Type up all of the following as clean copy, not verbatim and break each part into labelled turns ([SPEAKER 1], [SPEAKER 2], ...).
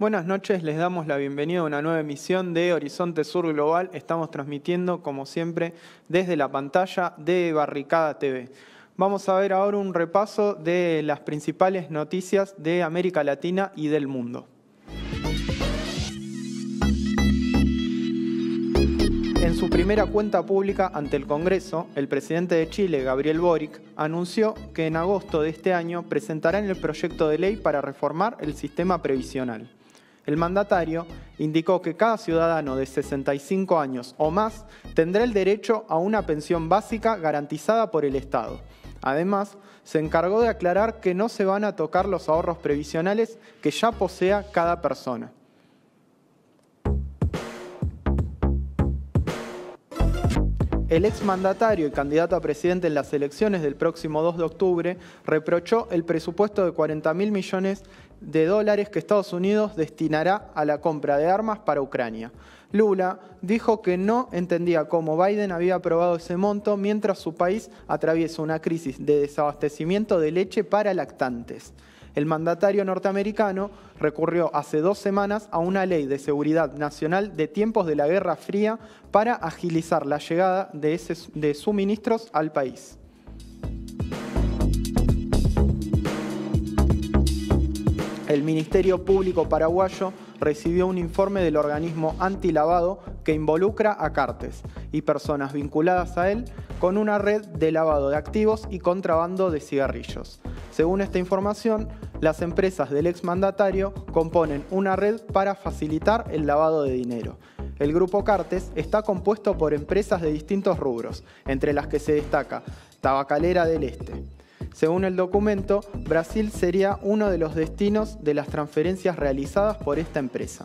[SPEAKER 1] Buenas noches, les damos la bienvenida a una nueva emisión de Horizonte Sur Global. Estamos transmitiendo, como siempre, desde la pantalla de Barricada TV. Vamos a ver ahora un repaso de las principales noticias de América Latina y del mundo. En su primera cuenta pública ante el Congreso, el presidente de Chile, Gabriel Boric, anunció que en agosto de este año presentarán el proyecto de ley para reformar el sistema previsional. El mandatario indicó que cada ciudadano de 65 años o más tendrá el derecho a una pensión básica garantizada por el Estado. Además, se encargó de aclarar que no se van a tocar los ahorros previsionales que ya posea cada persona. El exmandatario y candidato a presidente en las elecciones del próximo 2 de octubre reprochó el presupuesto de $40.000 millones que Estados Unidos destinará a la compra de armas para Ucrania. Lula dijo que no entendía cómo Biden había aprobado ese monto mientras su país atraviesa una crisis de desabastecimiento de leche para lactantes. El mandatario norteamericano recurrió hace 2 semanas a una ley de seguridad nacional de tiempos de la Guerra Fría para agilizar la llegada de suministros al país. El Ministerio Público paraguayo recibió un informe del organismo antilavado que involucra a Cartes y personas vinculadas a él con una red de lavado de activos y contrabando de cigarrillos. Según esta información, las empresas del exmandatario componen una red para facilitar el lavado de dinero. El grupo Cartes está compuesto por empresas de distintos rubros, entre las que se destaca Tabacalera del Este. Según el documento, Brasil sería uno de los destinos de las transferencias realizadas por esta empresa.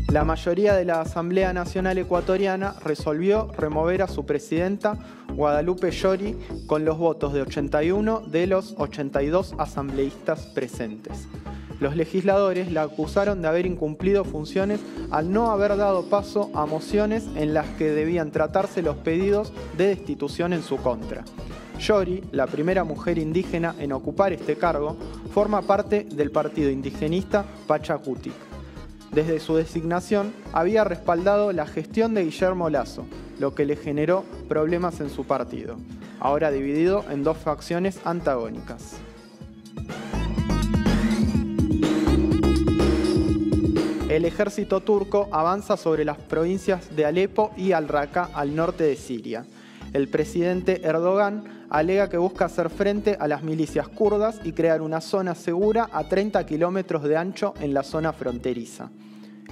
[SPEAKER 1] La mayoría de la Asamblea Nacional Ecuatoriana resolvió remover a su presidenta, Guadalupe Llori, con los votos de 81 de los 82 asambleístas presentes. Los legisladores la acusaron de haber incumplido funciones al no haber dado paso a mociones en las que debían tratarse los pedidos de destitución en su contra. Llori, la primera mujer indígena en ocupar este cargo, forma parte del partido indigenista Pachacutic. Desde su designación había respaldado la gestión de Guillermo Lasso, lo que le generó problemas en su partido, ahora dividido en 2 facciones antagónicas. El ejército turco avanza sobre las provincias de Alepo y Al-Raqqa al norte de Siria. El presidente Erdogan alega que busca hacer frente a las milicias kurdas y crear una zona segura a 30 kilómetros de ancho en la zona fronteriza.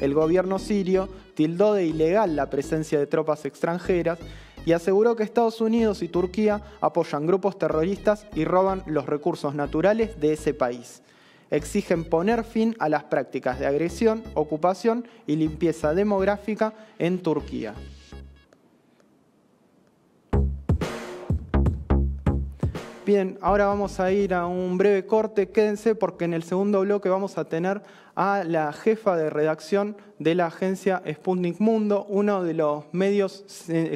[SPEAKER 1] El gobierno sirio tildó de ilegal la presencia de tropas extranjeras y aseguró que Estados Unidos y Turquía apoyan grupos terroristas y roban los recursos naturales de ese país. Exigen poner fin a las prácticas de agresión, ocupación y limpieza demográfica en Turquía. Bien, ahora vamos a ir a un breve corte. Quédense porque en el segundo bloque vamos a tener a la jefa de redacción de la agencia Sputnik Mundo, uno de los medios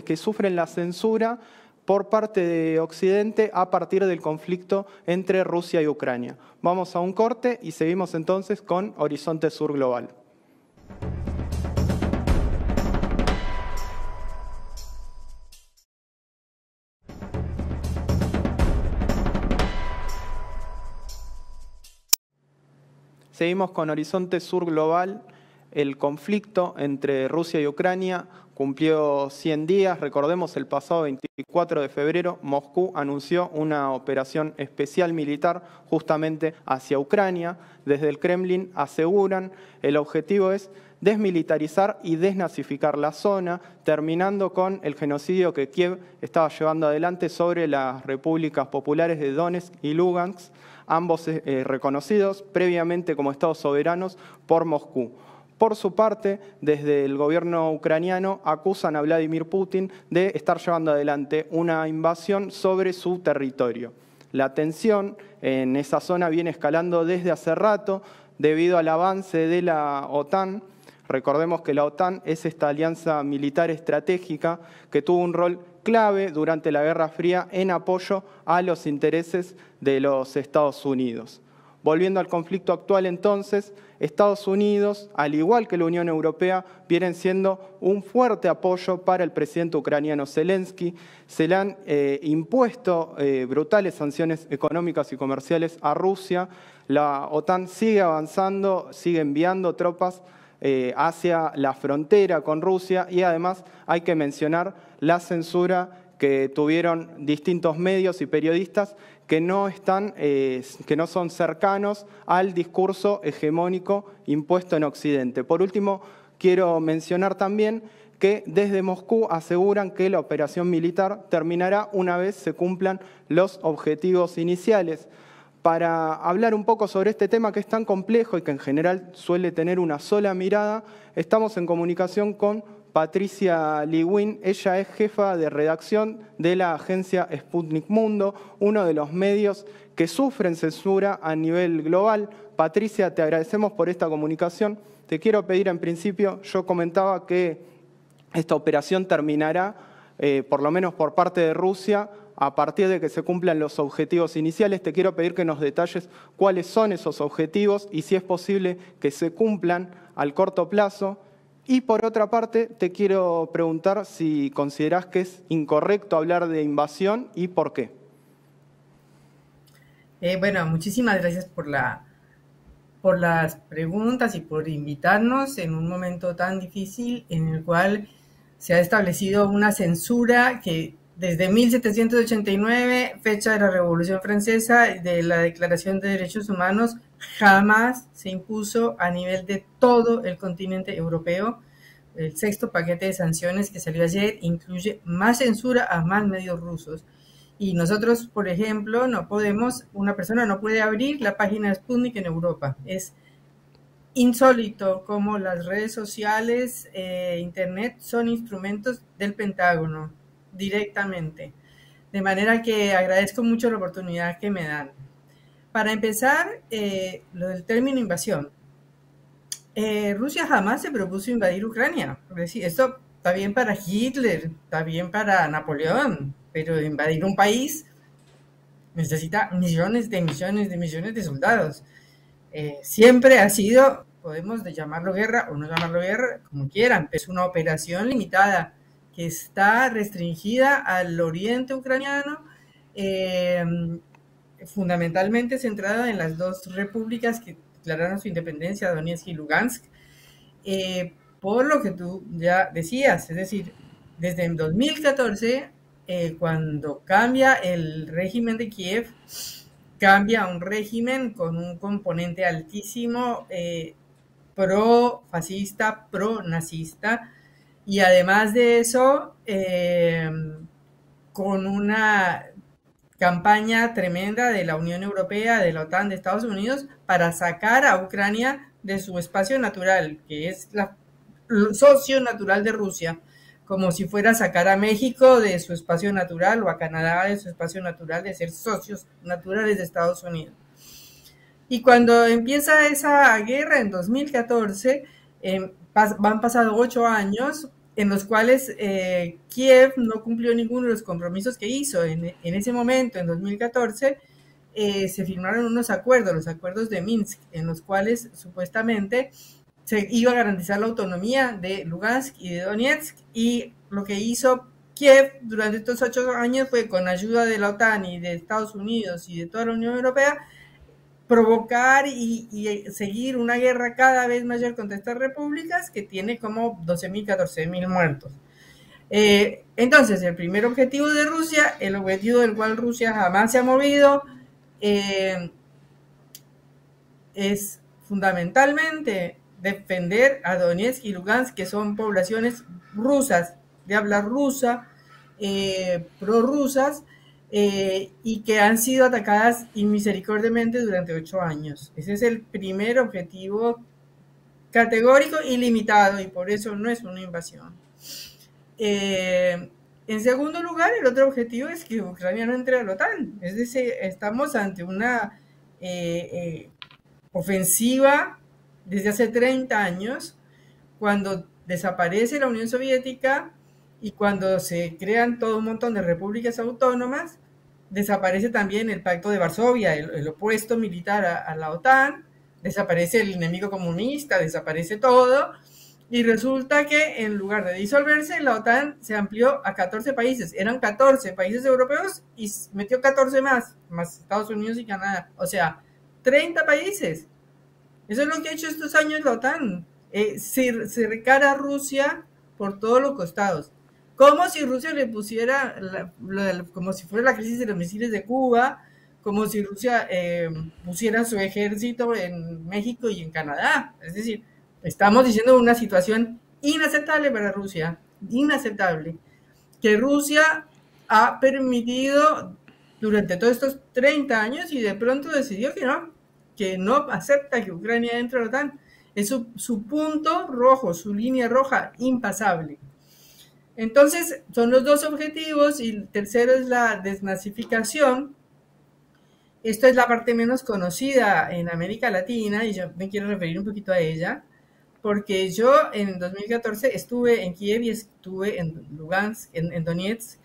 [SPEAKER 1] que sufren la censura por parte de Occidente a partir del conflicto entre Rusia y Ucrania. Vamos a un corte y seguimos entonces con Horizonte Sur Global. Seguimos con Horizonte Sur Global. El conflicto entre Rusia y Ucrania cumplió 100 días. Recordemos, el pasado 24 de febrero, Moscú anunció una operación especial militar justamente hacia Ucrania. Desde el Kremlin aseguran el objetivo es desmilitarizar y desnazificar la zona, terminando con el genocidio que Kiev estaba llevando adelante sobre las repúblicas populares de Donetsk y Lugansk, ambos reconocidos previamente como estados soberanos por Moscú. Por su parte, desde el gobierno ucraniano acusan a Vladimir Putin de estar llevando adelante una invasión sobre su territorio. La tensión en esa zona viene escalando desde hace rato debido al avance de la OTAN. Recordemos que la OTAN es esta alianza militar estratégica que tuvo un rol clave durante la Guerra Fría en apoyo a los intereses de los Estados Unidos. Volviendo al conflicto actual entonces, Estados Unidos, al igual que la Unión Europea, vienen siendo un fuerte apoyo para el presidente ucraniano Zelensky. Se le han impuesto brutales sanciones económicas y comerciales a Rusia. La OTAN sigue avanzando, sigue enviando tropas hacia la frontera con Rusia y además hay que mencionar la censura que tuvieron distintos medios y periodistas que no son cercanos al discurso hegemónico impuesto en Occidente. Por último, quiero mencionar también que desde Moscú aseguran que la operación militar terminará una vez se cumplan los objetivos iniciales. Para hablar un poco sobre este tema que es tan complejo y que en general suele tener una sola mirada, estamos en comunicación con Patricia Lewin. Ella es jefa de redacción de la agencia Sputnik Mundo, uno de los medios que sufren censura a nivel global. Patricia, te agradecemos por esta comunicación. Te quiero pedir en principio, yo comentaba que esta operación terminará, por lo menos por parte de Rusia, a partir de que se cumplan los objetivos iniciales. Te quiero pedir que nos detalles cuáles son esos objetivos y si es posible que se cumplan al corto plazo. Y por otra parte, te quiero preguntar si considerás que es incorrecto hablar de invasión y por qué.
[SPEAKER 2] Bueno, muchísimas gracias por las preguntas y por invitarnos en un momento tan difícil en el cual se ha establecido una censura que desde 1789, fecha de la Revolución Francesa, de la Declaración de Derechos Humanos, jamás se impuso a nivel de todo el continente europeo. El sexto paquete de sanciones que salió ayer incluye más censura a más medios rusos. Y nosotros, por ejemplo, una persona no puede abrir la página de Sputnik en Europa. Es insólito cómo las redes sociales, Internet, son instrumentos del Pentágono directamente. De manera que agradezco mucho la oportunidad que me dan. Para empezar, lo del término invasión. Rusia jamás se propuso invadir Ucrania. Es decir, esto está bien para Hitler, está bien para Napoleón, pero invadir un país necesita millones de soldados. Siempre ha sido, podemos llamarlo guerra o no llamarlo guerra, como quieran, es una operación limitada que está restringida al oriente ucraniano, fundamentalmente centrada en las dos repúblicas que declararon su independencia, Donetsk y Lugansk, por lo que tú ya decías, es decir, desde el 2014, cuando cambia el régimen de Kiev, cambia a un régimen con un componente altísimo pro-fascista, pro-nazista, y además de eso, con una campaña tremenda de la Unión Europea, de la OTAN, de Estados Unidos, para sacar a Ucrania de su espacio natural, que es el socio natural de Rusia, como si fuera a sacar a México de su espacio natural o a Canadá de su espacio natural, de ser socios naturales de Estados Unidos. Y cuando empieza esa guerra en 2014, han pasado 8 años en los cuales Kiev no cumplió ninguno de los compromisos que hizo. En ese momento, en 2014, se firmaron unos acuerdos, los acuerdos de Minsk, en los cuales supuestamente se iba a garantizar la autonomía de Lugansk y de Donetsk, y lo que hizo Kiev durante estos 8 años fue, con ayuda de la OTAN y de Estados Unidos y de toda la Unión Europea, provocar y seguir una guerra cada vez mayor contra estas repúblicas, que tiene como 12.000, 14.000 muertos. Entonces, el primer objetivo de Rusia, el objetivo del cual Rusia jamás se ha movido, es fundamentalmente defender a Donetsk y Lugansk, que son poblaciones rusas, de habla rusa, prorrusas, y que han sido atacadas inmisericordiamente durante 8 años. Ese es el primer objetivo categórico y limitado, y por eso no es una invasión. En segundo lugar, el otro objetivo es que Ucrania no entre a la OTAN. Es decir, estamos ante una ofensiva desde hace 30 años, cuando desaparece la Unión Soviética, y cuando se crean todo un montón de repúblicas autónomas, desaparece también el Pacto de Varsovia, el opuesto militar a la OTAN, desaparece el enemigo comunista, desaparece todo, y resulta que en lugar de disolverse, la OTAN se amplió a 14 países. Eran 14 países europeos y metió 14 más Estados Unidos y Canadá. O sea, 30 países. Eso es lo que ha hecho estos años la OTAN. Se recara a Rusia por todos los costados. Como si Rusia le pusiera, como si fuera la crisis de los misiles de Cuba, como si Rusia pusiera su ejército en México y en Canadá. Es decir, estamos diciendo una situación inaceptable para Rusia, inaceptable, que Rusia ha permitido durante todos estos 30 años y de pronto decidió que no acepta que Ucrania entre a la OTAN. Es su punto rojo, su línea roja impasable. Entonces, son los dos objetivos y el tercero es la desnazificación. Esta es la parte menos conocida en América Latina y yo me quiero referir un poquito a ella, porque yo en 2014 estuve en Kiev y estuve en Lugansk, en Donetsk,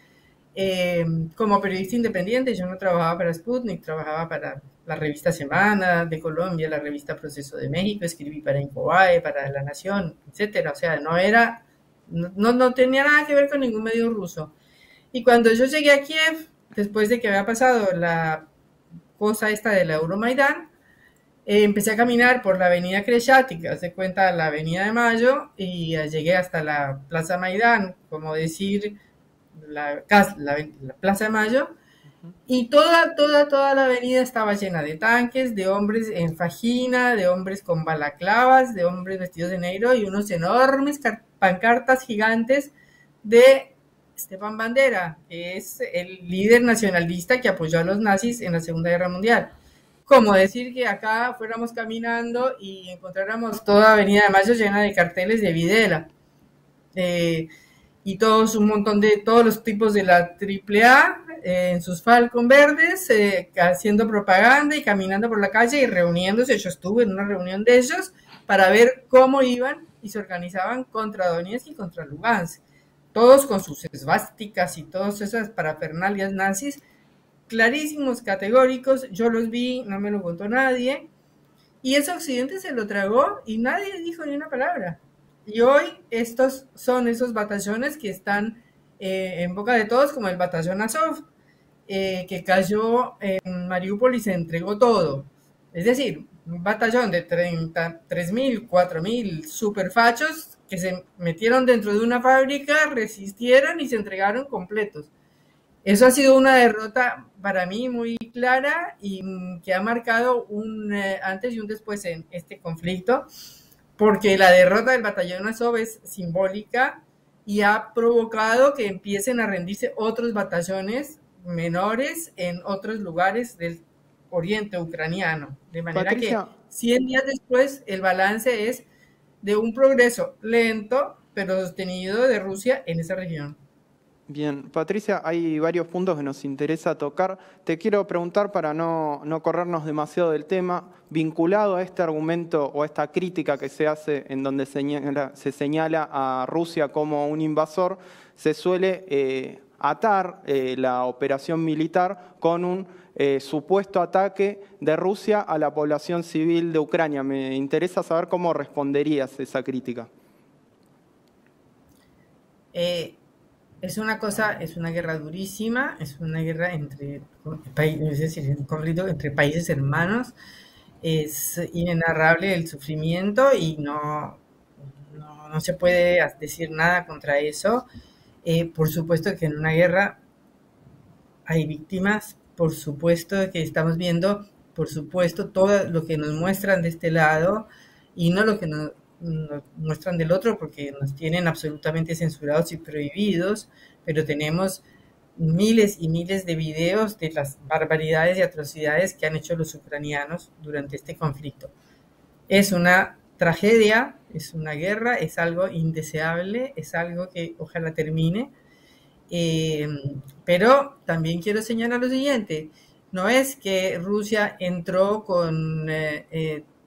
[SPEAKER 2] como periodista independiente. Yo no trabajaba para Sputnik, trabajaba para la revista Semana de Colombia, la revista Proceso de México, escribí para Infobae, para La Nación, etcétera. O sea, no tenía nada que ver con ningún medio ruso. Y cuando yo llegué a Kiev, después de que había pasado la cosa esta de la Euromaidán, empecé a caminar por la avenida Khreshchatyk, se cuenta la avenida de Mayo, y llegué hasta la Plaza Maidán, como decir, la Plaza de Mayo, y toda la avenida estaba llena de tanques, de hombres en fajina, de hombres con balaclavas, de hombres vestidos de negro y unos enormes pancartas gigantes de Stepan Bandera, que es el líder nacionalista que apoyó a los nazis en la Segunda Guerra Mundial. Como decir que acá fuéramos caminando y encontráramos toda Avenida de Mayo llena de carteles de Videla. Y todos los tipos de la AAA en sus Falcon verdes, haciendo propaganda y caminando por la calle y reuniéndose. Yo estuve en una reunión de ellos para ver cómo iban y se organizaban contra Donetsk y contra Lugansk. Todos con sus esvásticas y todas esas parafernalias nazis, clarísimos, categóricos. Yo los vi, no me lo contó nadie. Y ese Occidente se lo tragó y nadie dijo ni una palabra. Y hoy estos son esos batallones que están en boca de todos, como el batallón Azov, que cayó en Mariupol y se entregó todo. Es decir, un batallón de 3.000, 4.000 superfachos que se metieron dentro de una fábrica, resistieron y se entregaron completos. Eso ha sido una derrota para mí muy clara y que ha marcado un antes y un después en este conflicto, porque la derrota del batallón Azov es simbólica y ha provocado que empiecen a rendirse otros batallones menores en otros lugares del oriente ucraniano. De manera
[SPEAKER 1] Patricia,
[SPEAKER 2] que 100 días después el balance es de un progreso lento pero sostenido de Rusia en esa región.
[SPEAKER 1] bien, Patricia, hay varios puntos que nos interesa tocar. Te quiero preguntar para no corrernos demasiado del tema, vinculado a este argumento o a esta crítica que se hace en donde se señala a Rusia como un invasor, se suele atar la operación militar con un supuesto ataque de Rusia a la población civil de Ucrania. Me interesa saber cómo responderías a esa crítica.
[SPEAKER 2] Es una guerra durísima, es una guerra es decir, un conflicto entre países hermanos. Es inenarrable el sufrimiento y no se puede decir nada contra eso. Por supuesto que en una guerra hay víctimas, por supuesto que estamos viendo, por supuesto, todo lo que nos muestran de este lado y no lo que nos muestran del otro, porque nos tienen absolutamente censurados y prohibidos, pero tenemos miles y miles de videos de las barbaridades y atrocidades que han hecho los ucranianos durante este conflicto. Es una tragedia, es una guerra, es algo indeseable, es algo que ojalá termine, pero también quiero señalar lo siguiente: no es que Rusia entró con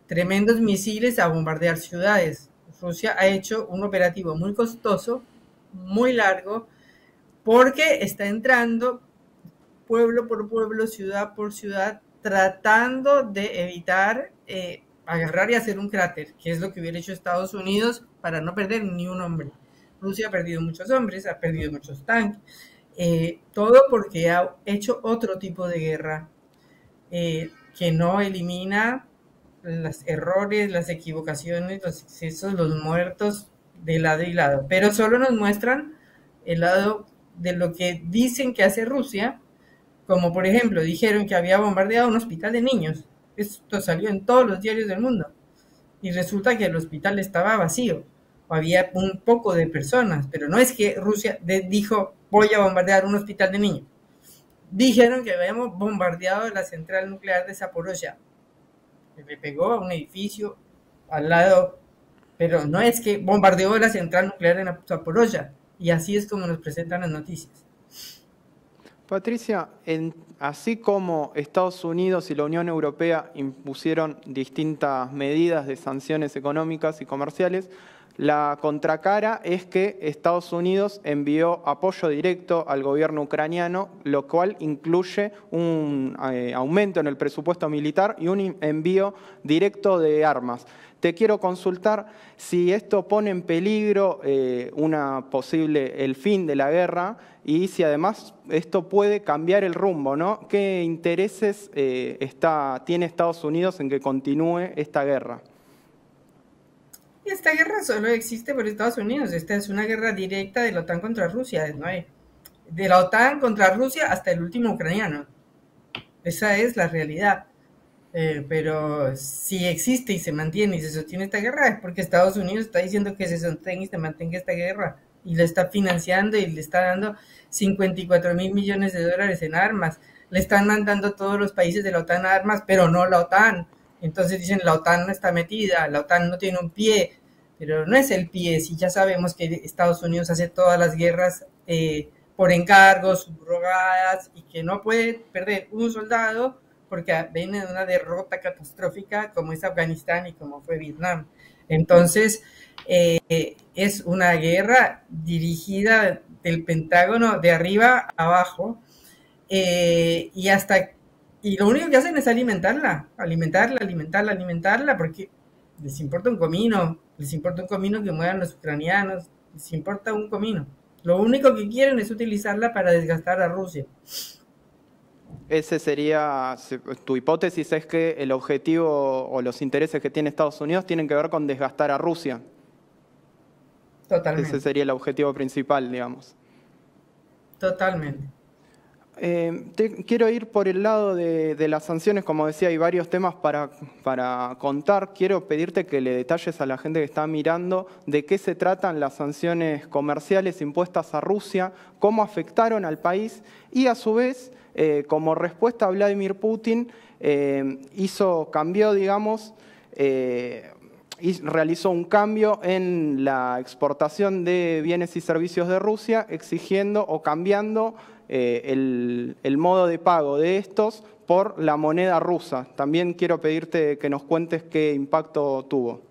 [SPEAKER 2] tremendos misiles a bombardear ciudades. Rusia ha hecho un operativo muy costoso muy largo, porque está entrando pueblo por pueblo, ciudad por ciudad, tratando de evitar agarrar y hacer un cráter, que es lo que hubiera hecho Estados Unidos para no perder ni un hombre. Rusia ha perdido muchos hombres, ha perdido muchos tanques, todo porque ha hecho otro tipo de guerra que no elimina los errores, las equivocaciones, los excesos, los muertos de lado y lado, pero solo nos muestran el lado de lo que dicen que hace Rusia, como por ejemplo dijeron que había bombardeado un hospital de niños. Esto salió en todos los diarios del mundo y resulta que el hospital estaba vacío o había un poco de personas, pero no es que Rusia dijo voy a bombardear un hospital de niños. Dijeron que habíamos bombardeado la central nuclear de Zaporozhia, que le pegó a un edificio al lado, pero no es que bombardeó la central nuclear de Zaporozhia, y así es como nos presentan las noticias.
[SPEAKER 1] Patricia, así como Estados Unidos y la Unión Europea impusieron distintas medidas de sanciones económicas y comerciales, la contracara es que Estados Unidos envió apoyo directo al gobierno ucraniano, lo cual incluye un aumento en el presupuesto militar y un envío directo de armas. Te quiero consultar si esto pone en peligro el fin de la guerra y si además esto puede cambiar el rumbo, ¿no? ¿Qué intereses tiene Estados Unidos en que continúe esta guerra?
[SPEAKER 2] Esta guerra solo existe por Estados Unidos. Esta es una guerra directa de la OTAN contra Rusia, ¿no? De la OTAN contra Rusia hasta el último ucraniano. Esa es la realidad. Pero si existe y se mantiene y se sostiene esta guerra es porque Estados Unidos está diciendo que se sostenga y se mantenga esta guerra y la está financiando y le está dando 54.000 millones de dólares en armas. Le están mandando todos los países de la OTAN armas, pero no la OTAN. Entonces dicen la OTAN no está metida, la OTAN no tiene un pie, pero no es el pie, si ya sabemos que Estados Unidos hace todas las guerras por encargos, subrogadas, y que no puede perder un soldado porque viene de una derrota catastrófica como es Afganistán y como fue Vietnam. Entonces, es una guerra dirigida del Pentágono de arriba a abajo, y lo único que hacen es alimentarla, porque les importa un comino que mueran los ucranianos, les importa un comino. Lo único que quieren es utilizarla para desgastar a Rusia.
[SPEAKER 1] Ese sería, tu hipótesis es que el objetivo o los intereses que tiene Estados Unidos tienen que ver con desgastar a Rusia.
[SPEAKER 2] Totalmente.
[SPEAKER 1] Ese sería el objetivo principal, digamos.
[SPEAKER 2] Totalmente.
[SPEAKER 1] Quiero ir por el lado de las sanciones, como decía, hay varios temas para contar. Quiero pedirte que le detalles a la gente que está mirando de qué se tratan las sanciones comerciales impuestas a Rusia, cómo afectaron al país y a su vez, como respuesta a Vladimir Putin, cambió, digamos, y realizó un cambio en la exportación de bienes y servicios de Rusia, exigiendo o cambiando el modo de pago de estos por la moneda rusa. También quiero pedirte que nos cuentes qué impacto tuvo.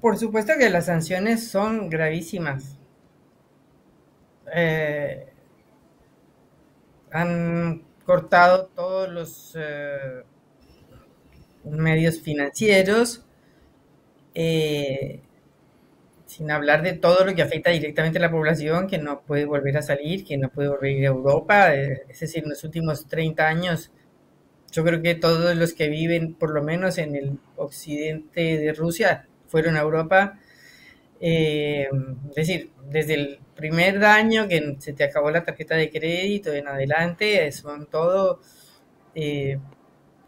[SPEAKER 2] Por supuesto que las sanciones son gravísimas. Han cortado todos los medios financieros, sin hablar de todo lo que afecta directamente a la población, que no puede volver a salir, que no puede volver a ir a Europa. Es decir, en los últimos 30 años, yo creo que todos los que viven, por lo menos en el occidente de Rusia, fueron a Europa. Es decir, desde el primer año que se te acabó la tarjeta de crédito en adelante, son todo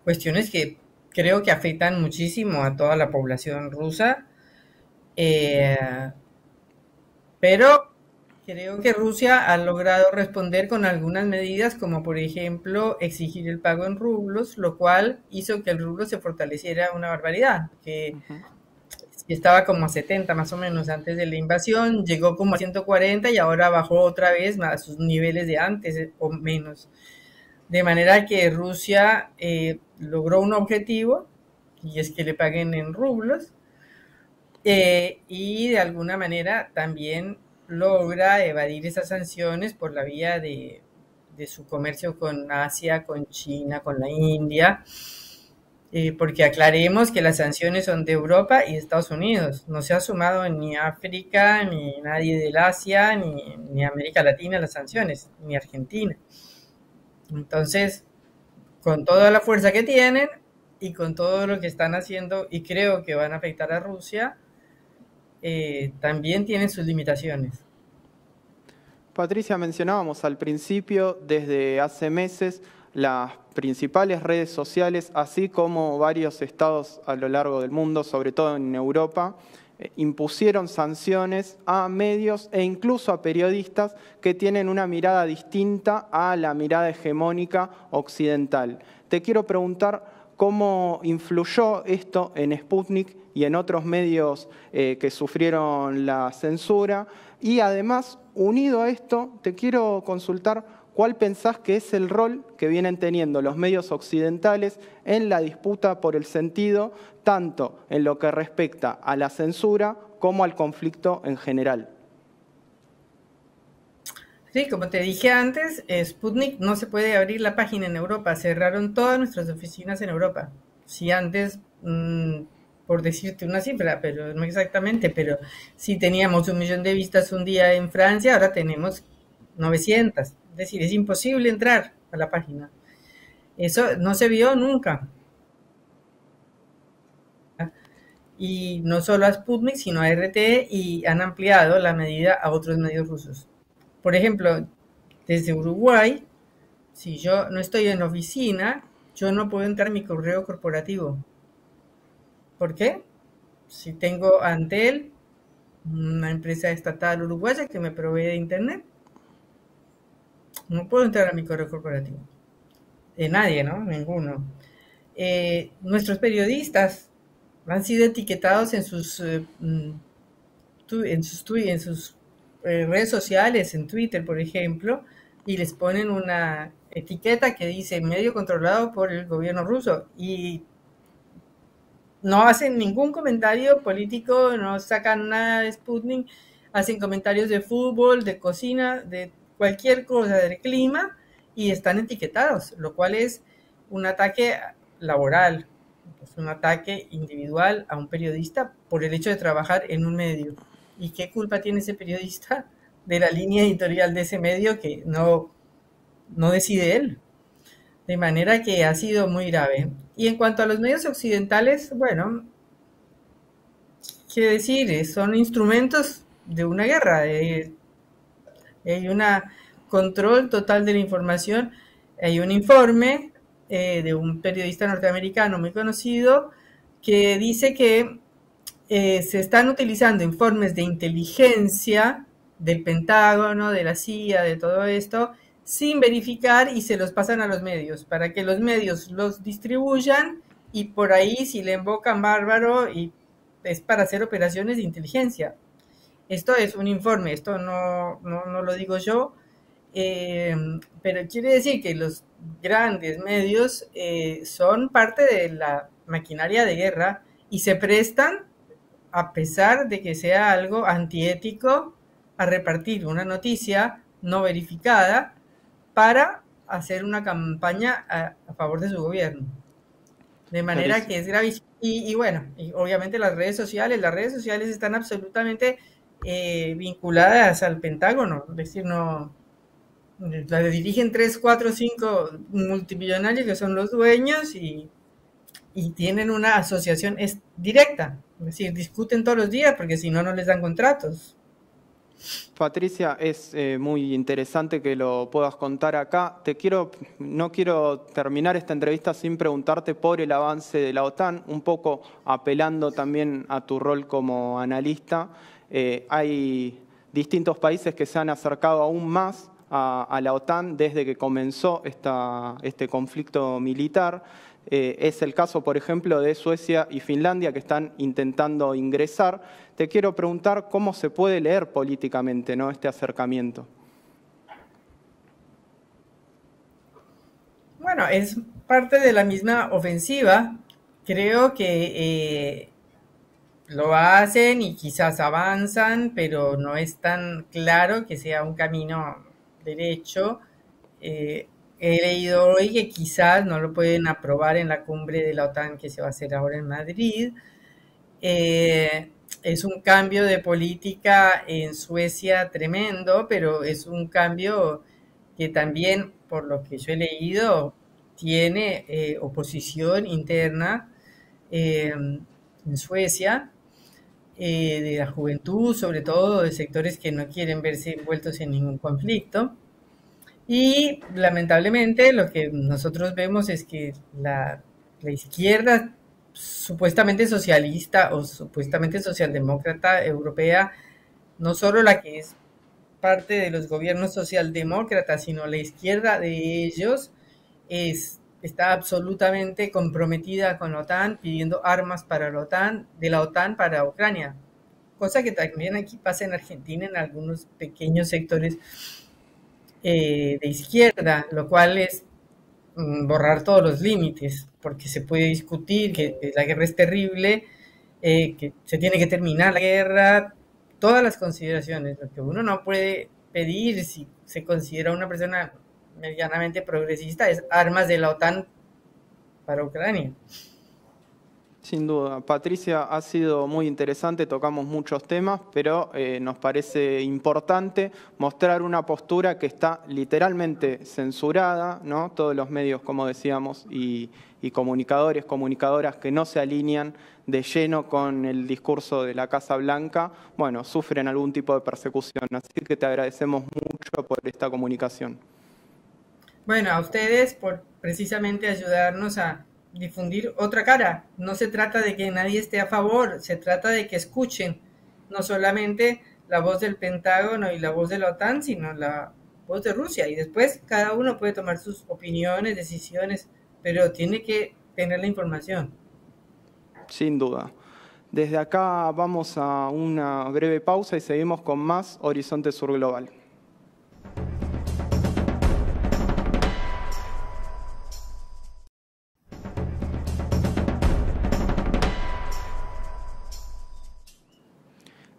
[SPEAKER 2] cuestiones que creo que afectan muchísimo a toda la población rusa. Pero creo que Rusia ha logrado responder con algunas medidas, como por ejemplo exigir el pago en rublos, lo cual hizo que el rublo se fortaleciera una barbaridad, que estaba como a 70 más o menos antes de la invasión, llegó como a 140 y ahora bajó otra vez a sus niveles de antes o menos. De manera que Rusia logró un objetivo, y es que le paguen en rublos, y de alguna manera también logra evadir esas sanciones por la vía de su comercio con Asia, con China, con la India, porque aclaremos que las sanciones son de Europa y de Estados Unidos. No se ha sumado ni África, ni nadie del Asia, ni América Latina las sanciones, ni Argentina. Entonces, con toda la fuerza que tienen y con todo lo que están haciendo, y creo que van a afectar a Rusia, también tienen sus limitaciones.
[SPEAKER 1] Patricia, mencionábamos al principio, desde hace meses, las principales redes sociales, así como varios estados a lo largo del mundo, sobre todo en Europa, impusieron sanciones a medios e incluso a periodistas que tienen una mirada distinta a la mirada hegemónica occidental. Te quiero preguntar cómo influyó esto en Sputnik y en otros medios que sufrieron la censura. Y además, unido a esto, te quiero consultar cuál pensás que es el rol que vienen teniendo los medios occidentales en la disputa por el sentido, tanto en lo que respecta a la censura como al conflicto en general.
[SPEAKER 2] Sí, como te dije antes, Sputnik no se puede abrir la página en Europa. Cerraron todas nuestras oficinas en Europa. Si antes, por decirte una cifra, pero no exactamente, pero si teníamos 1 millón de vistas un día en Francia, ahora tenemos 900. Es decir, es imposible entrar a la página. Eso no se vio nunca. Y no solo a Sputnik, sino a RT, y han ampliado la medida a otros medios rusos. Por ejemplo, desde Uruguay, si yo no estoy en la oficina, yo no puedo entrar a mi correo corporativo. ¿Por qué? Si tengo Antel, una empresa estatal uruguaya que me provee de internet, no puedo entrar a mi correo corporativo. De nadie, ¿no? Ninguno. Nuestros periodistas han sido etiquetados en sus, en sus redes sociales, en Twitter, por ejemplo, y les ponen una etiqueta que dice medio controlado por el gobierno ruso, y no hacen ningún comentario político, no sacan nada de Sputnik, hacen comentarios de fútbol, de cocina, de cualquier cosa, del clima, y están etiquetados, lo cual es un ataque laboral, es un ataque individual a un periodista por el hecho de trabajar en un medio. ¿Y qué culpa tiene ese periodista de la línea editorial de ese medio que no decide él? De manera que ha sido muy grave. Y en cuanto a los medios occidentales, bueno, qué decir, son instrumentos de una guerra, hay un control total de la información. Hay un informe de un periodista norteamericano muy conocido que dice que se están utilizando informes de inteligencia del Pentágono, de la CIA, de todo esto, sin verificar, y se los pasan a los medios para que los medios los distribuyan, y por ahí si le invocan bárbaro, y es para hacer operaciones de inteligencia. Esto es un informe, esto no lo digo yo, pero quiere decir que los grandes medios son parte de la maquinaria de guerra y se prestan, a pesar de que sea algo antiético, a repartir una noticia no verificada para hacer una campaña a favor de su gobierno. De manera que es gravísimo. Y bueno, y obviamente las redes sociales están absolutamente vinculadas al Pentágono, es decir, no, la dirigen 3, 4, 5 multimillonarios que son los dueños, y tienen una asociación directa, es decir, discuten todos los días porque si no, no les dan contratos.
[SPEAKER 1] Patricia, es muy interesante que lo puedas contar acá. No quiero terminar esta entrevista sin preguntarte por el avance de la OTAN, un poco apelando también a tu rol como analista. Hay distintos países que se han acercado aún más a la OTAN desde que comenzó este conflicto militar. Es el caso, por ejemplo, de Suecia y Finlandia, que están intentando ingresar. Te quiero preguntar cómo se puede leer políticamente, ¿no?, este acercamiento.
[SPEAKER 2] Bueno, es parte de la misma ofensiva. Creo que lo hacen y quizás avanzan, pero no es tan claro que sea un camino derecho. He leído hoy que quizás no lo pueden aprobar en la cumbre de la OTAN que se va a hacer ahora en Madrid. Es un cambio de política en Suecia tremendo, pero es un cambio que también, por lo que yo he leído, tiene oposición interna en Suecia, de la juventud, sobre todo de sectores que no quieren verse envueltos en ningún conflicto. Y lamentablemente lo que nosotros vemos es que la izquierda supuestamente socialista o supuestamente socialdemócrata europea, no solo la que es parte de los gobiernos socialdemócratas, sino la izquierda de ellos, está absolutamente comprometida con la OTAN, pidiendo armas para la OTAN, de la OTAN para Ucrania. Cosa que también aquí pasa en Argentina en algunos pequeños sectores de izquierda, lo cual es borrar todos los límites, porque se puede discutir que la guerra es terrible, que se tiene que terminar la guerra, todas las consideraciones. Lo que uno no puede pedir si se considera una persona medianamente progresista es armas de la OTAN para Ucrania.
[SPEAKER 1] Sin duda. Patricia, ha sido muy interesante, tocamos muchos temas, pero nos parece importante mostrar una postura que está literalmente censurada, ¿no? Todos los medios, como decíamos, y comunicadores, comunicadoras que no se alinean de lleno con el discurso de la Casa Blanca, bueno, sufren algún tipo de persecución. Así que te agradecemos mucho por esta comunicación.
[SPEAKER 2] Bueno, a ustedes por precisamente ayudarnos a difundir otra cara. No se trata de que nadie esté a favor, se trata de que escuchen no solamente la voz del Pentágono y la voz de la OTAN, sino la voz de Rusia. Y después cada uno puede tomar sus opiniones, decisiones, pero tiene que tener la información.
[SPEAKER 1] Sin duda. Desde acá vamos a una breve pausa y seguimos con más Horizonte Sur Global.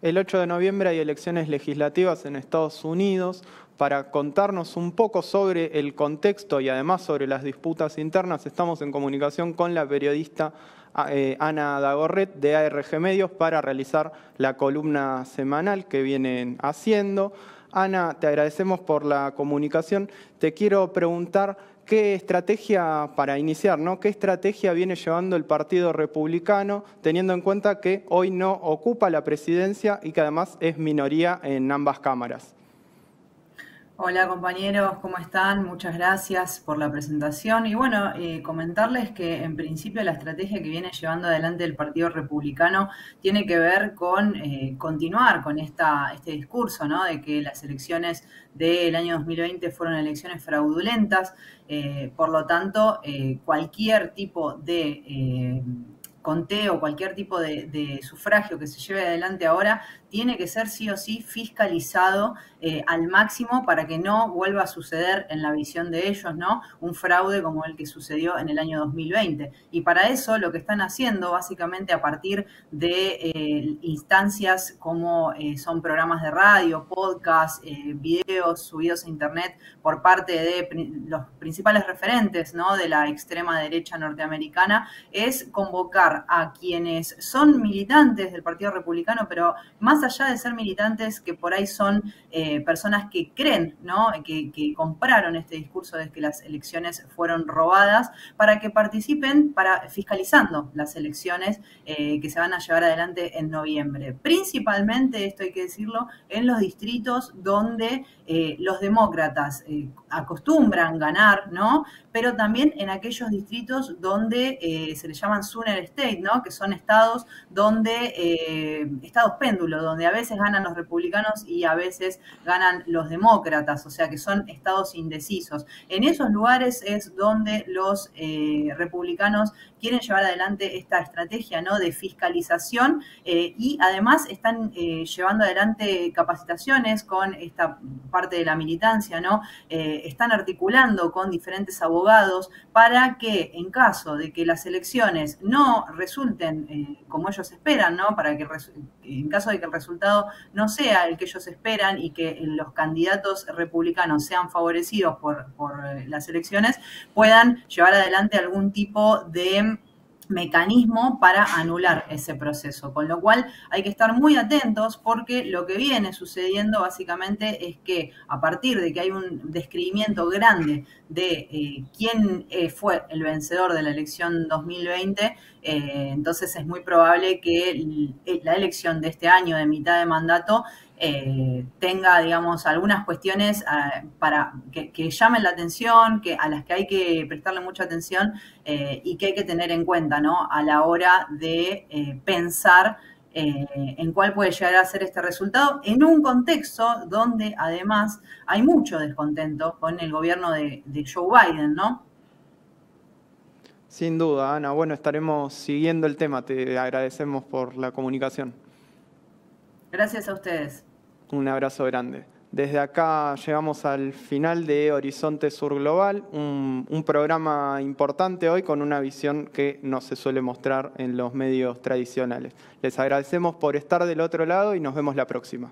[SPEAKER 1] El 8 de noviembre hay elecciones legislativas en Estados Unidos. Para contarnos un poco sobre el contexto y además sobre las disputas internas, estamos en comunicación con la periodista Ana Dagorret de ARG Medios para realizar la columna semanal que vienen haciendo. Ana, te agradecemos por la comunicación. Te quiero preguntar qué estrategia, para iniciar, ¿no? ¿Qué estrategia viene llevando el Partido Republicano, teniendo en cuenta que hoy no ocupa la presidencia y que además es minoría en ambas cámaras?
[SPEAKER 3] Hola compañeros, ¿cómo están? Muchas gracias por la presentación. Y bueno, comentarles que en principio la estrategia que viene llevando adelante el Partido Republicano tiene que ver con continuar con este discurso, ¿no? De que las elecciones del año 2020 fueron elecciones fraudulentas. Por lo tanto, cualquier tipo de conteo, cualquier tipo de sufragio que se lleve adelante ahora, tiene que ser sí o sí fiscalizado al máximo para que no vuelva a suceder en la visión de ellos, ¿no? Un fraude como el que sucedió en el año 2020. Y para eso lo que están haciendo, básicamente a partir de instancias como son programas de radio, podcast, videos subidos a internet por parte de los principales referentes, ¿no? De la extrema derecha norteamericana, es convocar a quienes son militantes del Partido Republicano, pero más allá de ser militantes que por ahí son personas que creen, ¿no? que compraron este discurso de que las elecciones fueron robadas, para que participen fiscalizando las elecciones que se van a llevar adelante en noviembre. Principalmente, esto hay que decirlo, en los distritos donde los demócratas acostumbran ganar, ¿no? Pero también en aquellos distritos donde se les llaman Swing State, ¿no? Que son estados estados péndulo, donde a veces ganan los republicanos y a veces ganan los demócratas, o sea que son estados indecisos. En esos lugares es donde los republicanos quieren llevar adelante esta estrategia, ¿no? De fiscalización y además están llevando adelante capacitaciones con esta parte de la militancia, ¿no? están articulando con diferentes abogados para que en caso de que las elecciones no resulten como ellos esperan, ¿no? Para que en caso de que el resultado no sea el que ellos esperan y que los candidatos republicanos sean favorecidos por las elecciones, puedan llevar adelante algún tipo de mecanismo para anular ese proceso, con lo cual hay que estar muy atentos porque lo que viene sucediendo básicamente es que a partir de que hay un describimiento grande de quién fue el vencedor de la elección 2020, entonces es muy probable que la elección de este año de mitad de mandato tenga, digamos, algunas cuestiones para que llamen la atención, a las que hay que prestarle mucha atención y que hay que tener en cuenta, ¿no? A la hora de pensar en cuál puede llegar a ser este resultado en un contexto donde además hay mucho descontento con el gobierno de Joe Biden, ¿no?
[SPEAKER 1] Sin duda, Ana. Bueno, estaremos siguiendo el tema. Te agradecemos por la comunicación.
[SPEAKER 3] Gracias a ustedes.
[SPEAKER 1] Un abrazo grande. Desde acá llegamos al final de Horizonte Sur Global, un programa importante hoy con una visión que no se suele mostrar en los medios tradicionales. Les agradecemos por estar del otro lado y nos vemos la próxima.